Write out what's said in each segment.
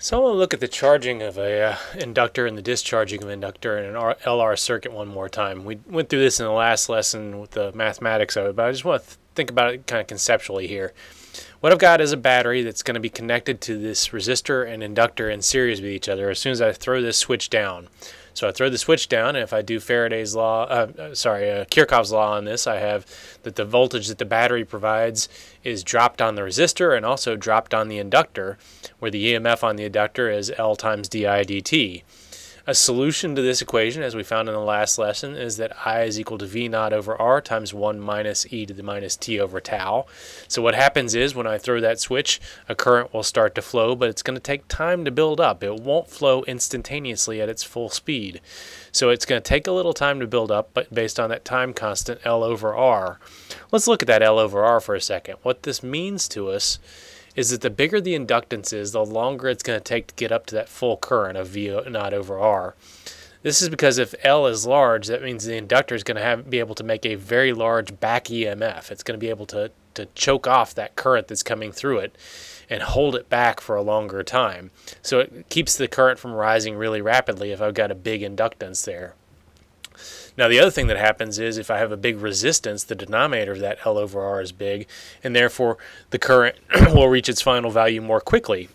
So I want to look at the charging of a inductor and the discharging of an inductor in an LR circuit one more time. We went through this in the last lesson with the mathematics of it, but I just want to think about it kind of conceptually here. What I've got is a battery that's going to be connected to this resistor and inductor in series with each other as soon as I throw this switch down. So I throw the switch down, and if I do Kirchhoff's law on this, I have that the voltage that the battery provides is dropped on the resistor and also dropped on the inductor, where the EMF on the inductor is L times di dt. A solution to this equation, as we found in the last lesson, is that I is equal to V naught over R times 1 minus e to the minus t over tau. So what happens is when I throw that switch, a current will start to flow, but it's going to take time to build up. It won't flow instantaneously at its full speed. So it's going to take a little time to build up, but based on that time constant, L over R. Let's look at that L over R for a second. What this means to us is that the bigger the inductance is, the longer it's going to take to get up to that full current of V naught over R. This is because if L is large, that means the inductor is going to be able to make a very large back EMF. It's going to be able to choke off that current that's coming through it and hold it back for a longer time. So it keeps the current from rising really rapidly if I've got a big inductance there. Now the other thing that happens is if I have a big resistance, the denominator of that L over R is big, and therefore the current will reach its final value more quickly.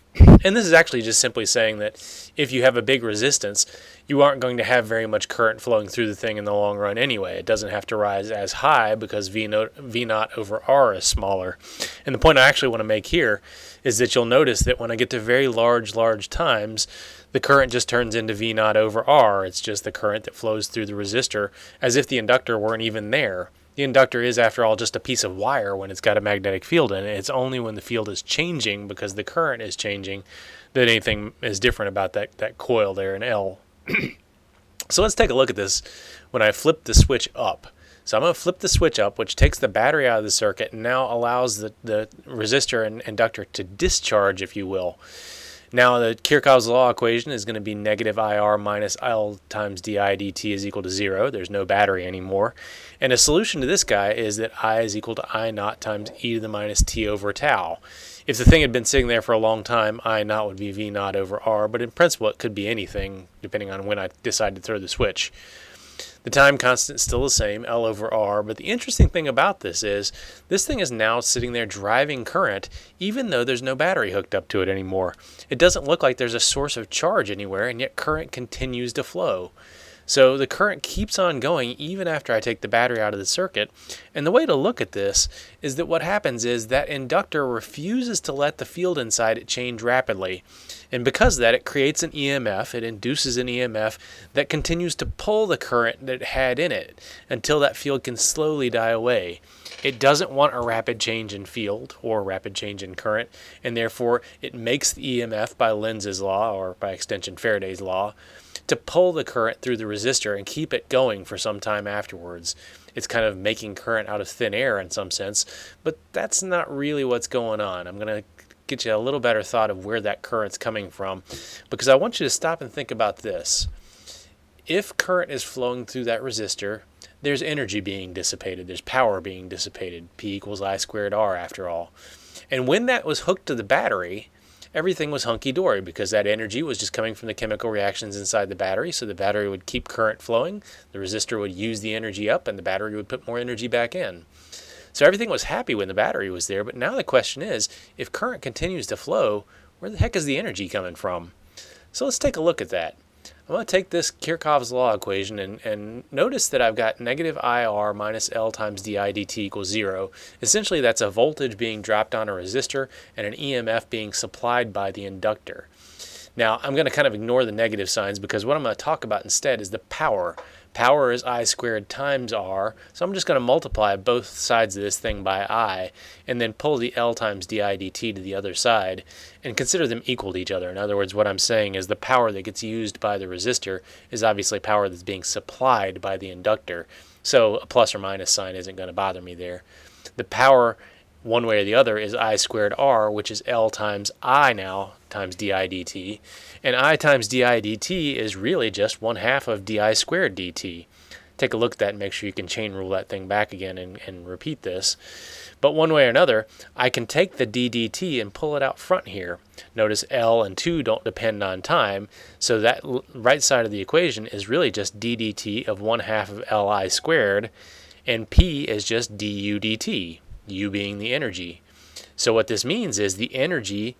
And this is actually just simply saying that if you have a big resistance, you aren't going to have very much current flowing through the thing in the long run anyway. It doesn't have to rise as high because V naught over R is smaller. And the point I actually want to make here is that you'll notice that when I get to very large times, the current just turns into V naught over R. It's just the current that flows through the resistor as if the inductor weren't even there. The inductor is, after all, just a piece of wire when it's got a magnetic field in it. It's only when the field is changing because the current is changing that anything is different about that coil there in L. So let's take a look at this when I flip the switch up. So I'm going to flip the switch up, which takes the battery out of the circuit and now allows the resistor and inductor to discharge, if you will. Now the Kirchhoff's law equation is going to be negative IR minus L times di dt is equal to 0. There's no battery anymore. And a solution to this guy is that I is equal to I naught times e to the minus t over tau. If the thing had been sitting there for a long time, I naught would be V naught over R, but in principle it could be anything depending on when I decide to throw the switch. The time constant is still the same, L over R, but the interesting thing about this is this thing is now sitting there driving current even though there's no battery hooked up to it anymore. It doesn't look like there's a source of charge anywhere, and yet current continues to flow. So the current keeps on going even after I take the battery out of the circuit. And the way to look at this is that what happens is that inductor refuses to let the field inside it change rapidly. And because of that, it creates an EMF, it induces an EMF that continues to pull the current that it had in it until that field can slowly die away. It doesn't want a rapid change in field or rapid change in current, and therefore it makes the EMF by Lenz's law, or by extension Faraday's law, to pull the current through the resistor and keep it going for some time afterwards. It's kind of making current out of thin air in some sense, but that's not really what's going on. I'm going to get you a little better thought of where that current's coming from, because I want you to stop and think about this. If current is flowing through that resistor, there's energy being dissipated, there's power being dissipated. P equals I squared R after all. And when that was hooked to the battery, everything was hunky-dory because that energy was just coming from the chemical reactions inside the battery, so the battery would keep current flowing, the resistor would use the energy up, and the battery would put more energy back in. So everything was happy when the battery was there, but now the question is, if current continues to flow, where the heck is the energy coming from? So let's take a look at that. I'm going to take this Kirchhoff's law equation and notice that I've got negative IR minus L times di dt equals 0. Essentially that's a voltage being dropped on a resistor and an EMF being supplied by the inductor. Now I'm going to kind of ignore the negative signs because what I'm going to talk about instead is the power. Power is I squared times R, so I'm just going to multiply both sides of this thing by I and then pull the L times di dt to the other side and consider them equal to each other. In other words, what I'm saying is the power that gets used by the resistor is obviously power that's being supplied by the inductor, so a plus or minus sign isn't going to bother me there. The power, one way or the other, is I squared R, which is L times I now times di dt, and I times di dt is really just 1/2 of di squared dt. take a look at that and make sure you can chain rule that thing back again and repeat this. But one way or another, I can take the ddt and pull it out front here. Notice L and 2 don't depend on time, so that right side of the equation is really just ddt of 1/2 of Li squared, and P is just du dt, U being the energy. So what this means is the energy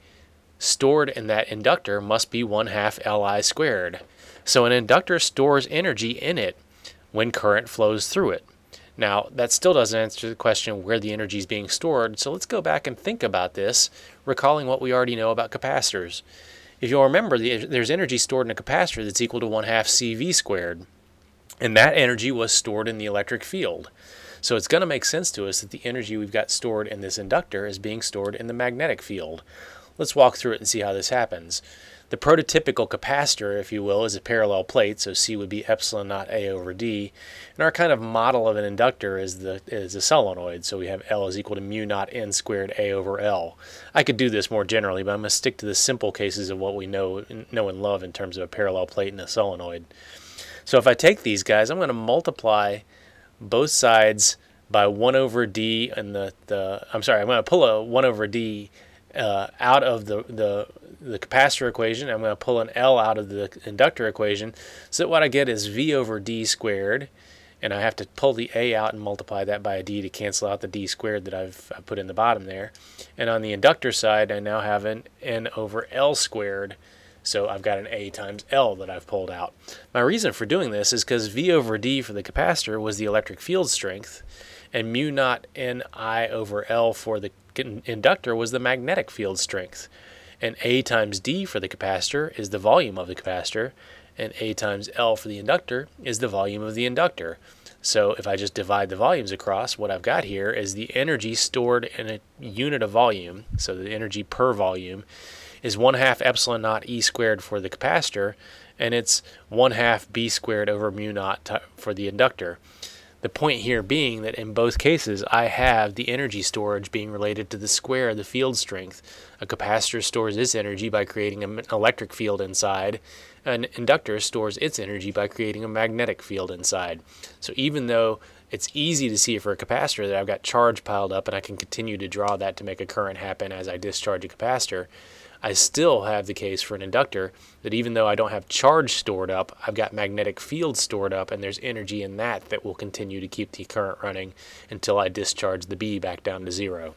stored in that inductor must be 1/2 Li squared. So an inductor stores energy in it when current flows through it. Now, that still doesn't answer the question where the energy is being stored, so let's go back and think about this, recalling what we already know about capacitors. If you'll remember, there's energy stored in a capacitor that's equal to 1/2 CV squared, and that energy was stored in the electric field. So it's going to make sense to us that the energy we've got stored in this inductor is being stored in the magnetic field. Let's walk through it and see how this happens. The prototypical capacitor, if you will, is a parallel plate, so C would be epsilon naught A over D. And our kind of model of an inductor is a solenoid, so we have L is equal to mu naught N squared A over L. I could do this more generally, but I'm going to stick to the simple cases of what we know and love in terms of a parallel plate and a solenoid. So if I take these guys, I'm going to multiply both sides by 1 over D, and I'm going to pull a 1 over D out of the capacitor equation. I'm going to pull an L out of the inductor equation. So what I get is V over D squared, and I have to pull the A out and multiply that by a D to cancel out the D squared that I've put in the bottom there. And on the inductor side, I now have an N over L squared. So I've got an A times L that I've pulled out. My reason for doing this is because V over D for the capacitor was the electric field strength, and mu naught Ni over L for the inductor was the magnetic field strength. And A times D for the capacitor is the volume of the capacitor, and A times L for the inductor is the volume of the inductor. So if I just divide the volumes across, what I've got here is the energy stored in a unit of volume, so the energy per volume, is 1/2 epsilon naught E squared for the capacitor, and it's 1/2 B squared over mu naught for the inductor. The point here being that in both cases I have the energy storage being related to the square of the field strength. A capacitor stores its energy by creating an electric field inside. An inductor stores its energy by creating a magnetic field inside. So even though it's easy to see for a capacitor that I've got charge piled up and I can continue to draw that to make a current happen as I discharge a capacitor, I still have the case for an inductor that even though I don't have charge stored up, I've got magnetic field stored up, and there's energy in that will continue to keep the current running until I discharge the B back down to 0.